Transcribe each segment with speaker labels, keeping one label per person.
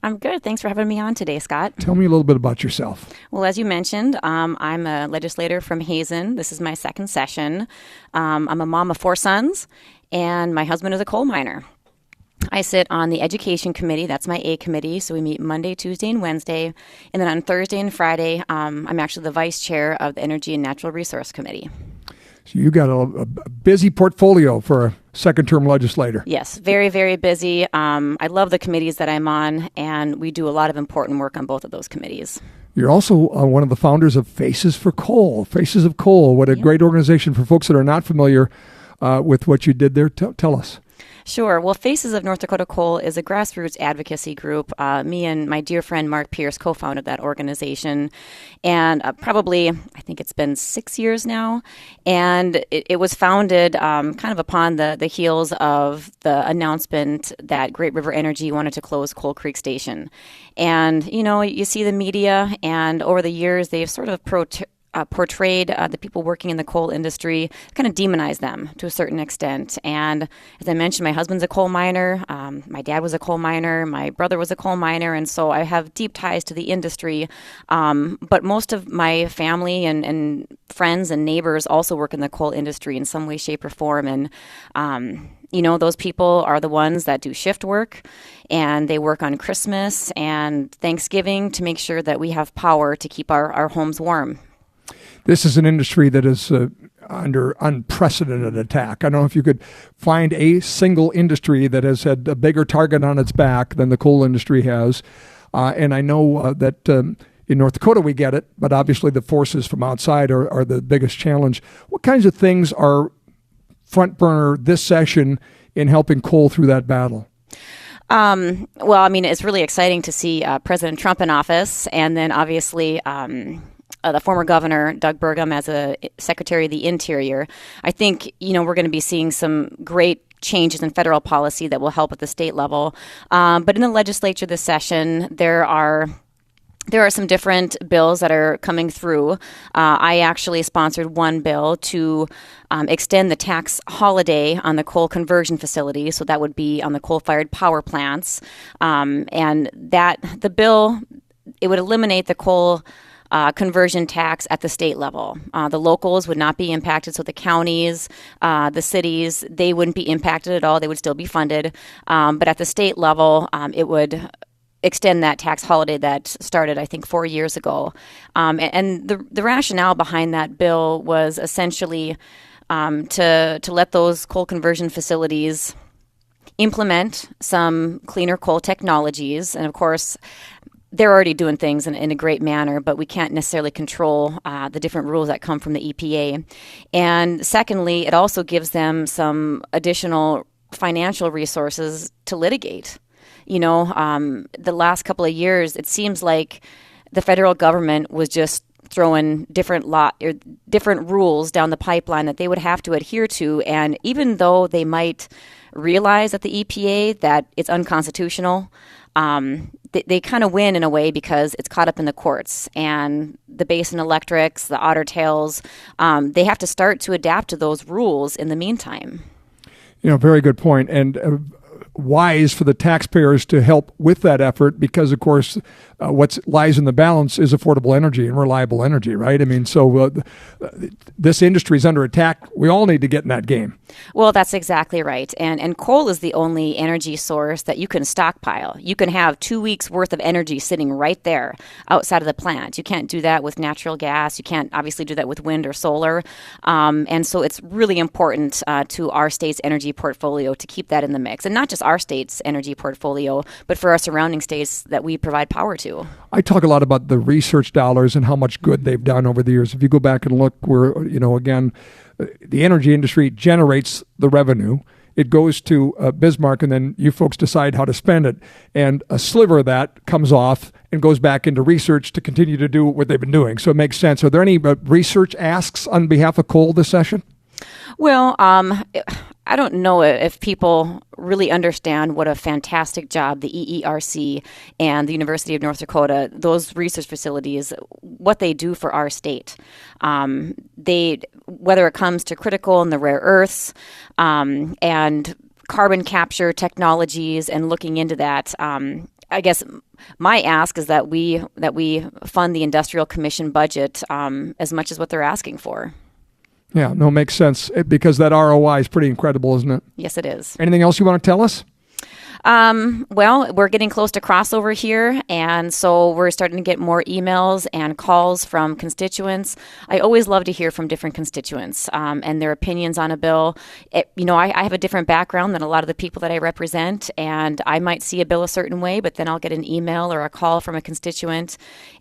Speaker 1: I'm good. Thanks for having me on today, Scott.
Speaker 2: Tell me a little bit about yourself.
Speaker 1: Well, as you mentioned, I'm a legislator from Hazen. This is my second session. I'm a mom of 4 sons, and my husband is a coal miner. I sit on the Education Committee. That's my A committee. So we meet Monday, Tuesday, and Wednesday. And then on Thursday and Friday, I'm actually the vice chair of the Energy and Natural Resource Committee.
Speaker 2: So you got a busy portfolio for a second-term legislator.
Speaker 1: Yes, very, very busy. I love the committees that I'm on, and we do a lot of important work on both of those committees.
Speaker 2: You're also one of the founders of Faces for Coal. Faces of Coal, what a great organization for folks that are not familiar with what you did there. Tell us.
Speaker 1: Sure. Well, Faces of North Dakota Coal is a grassroots advocacy group. Me and my dear friend Mark Pierce co-founded that organization. And I think it's been 6 years now. And it was founded kind of upon the heels of the announcement that Great River Energy wanted to close Coal Creek Station. And, you see the media, and over the years, they've sort of portrayed the people working in the coal industry, kind of demonized them to a certain extent. And as I mentioned, my husband's a coal miner. My dad was a coal miner. My brother was a coal miner. And so I have deep ties to the industry. But most of my family and friends and neighbors also work in the coal industry in some way, shape, or form. And those people are the ones that do shift work, and they work on Christmas and Thanksgiving to make sure that we have power to keep our homes warm.
Speaker 2: This is an industry that is under unprecedented attack. I don't know if you could find a single industry that has had a bigger target on its back than the coal industry has. And I know that in North Dakota we get it, but obviously the forces from outside are the biggest challenge. What kinds of things are front burner this session in helping coal through that battle?
Speaker 1: It's really exciting to see President Trump in office, and then obviously the former governor, Doug Burgum, as a Secretary of the Interior. I think, we're going to be seeing some great changes in federal policy that will help at the state level. But in the legislature this session, there are some different bills that are coming through. I actually sponsored one bill to extend the tax holiday on the coal conversion facility. So that would be on the coal-fired power plants. And the bill, it would eliminate the coal conversion tax at the state level. The locals would not be impacted, so the counties, the cities, they wouldn't be impacted at all. They would still be funded. But at the state level, it would extend that tax holiday that started, I think, 4 years ago. And the rationale behind that bill was essentially to let those coal conversion facilities implement some cleaner coal technologies. And of course, they're already doing things in a great manner, but we can't necessarily control the different rules that come from the EPA. And secondly, it also gives them some additional financial resources to litigate. The last couple of years, it seems like the federal government was just throwing different rules down the pipeline that they would have to adhere to. And even though they might realize at the EPA that it's unconstitutional, they kind of win in a way because it's caught up in the courts. And the Basin Electrics, the Otter Tails, they have to start to adapt to those rules in the meantime.
Speaker 2: Very good point. And wise for the taxpayers to help with that effort because, of course, what lies in the balance is affordable energy and reliable energy, right? This industry is under attack. We all need to get in that game.
Speaker 1: Well, that's exactly right. And coal is the only energy source that you can stockpile. You can have 2 weeks worth of energy sitting right there outside of the plant. You can't do that with natural gas. You can't obviously do that with wind or solar. And so it's really important to our state's energy portfolio to keep that in the mix. And not just our state's energy portfolio, but for our surrounding states that we provide power to.
Speaker 2: I talk a lot about the research dollars and how much good they've done over the years. If you go back and look where, again, the energy industry generates the revenue. It goes to Bismarck, and then you folks decide how to spend it. And a sliver of that comes off and goes back into research to continue to do what they've been doing. So it makes sense. Are there any research asks on behalf of coal this session?
Speaker 1: Well, I don't know if people really understand what a fantastic job the EERC and the University of North Dakota, those research facilities, what they do for our state. Whether it comes to critical and the rare earths and carbon capture technologies and looking into that, I guess my ask is that we fund the Industrial Commission budget as much as what they're asking for.
Speaker 2: Yeah, no, makes sense because that ROI is pretty incredible, isn't it?
Speaker 1: Yes, it is.
Speaker 2: Anything else you want to tell us?
Speaker 1: Well, we're getting close to crossover here, and so we're starting to get more emails and calls from constituents. I always love to hear from different constituents and their opinions on a bill. I have a different background than a lot of the people that I represent, and I might see a bill a certain way, but then I'll get an email or a call from a constituent,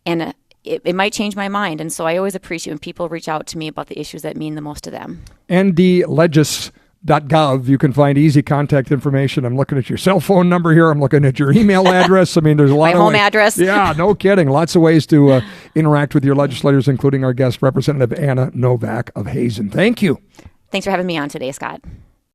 Speaker 1: and it might change my mind. And so I always appreciate when people reach out to me about the issues that mean the most to them.
Speaker 2: ndlegis.gov, you can find easy contact information. I'm looking at your cell phone number here. I'm looking at your email address. I mean, there's a lot
Speaker 1: my
Speaker 2: of
Speaker 1: home
Speaker 2: ways.
Speaker 1: Address.
Speaker 2: Yeah, no kidding. Lots of ways to interact with your legislators, including our guest, Representative Anna Novak of Hazen. Thank you.
Speaker 1: Thanks for having me on today, Scott.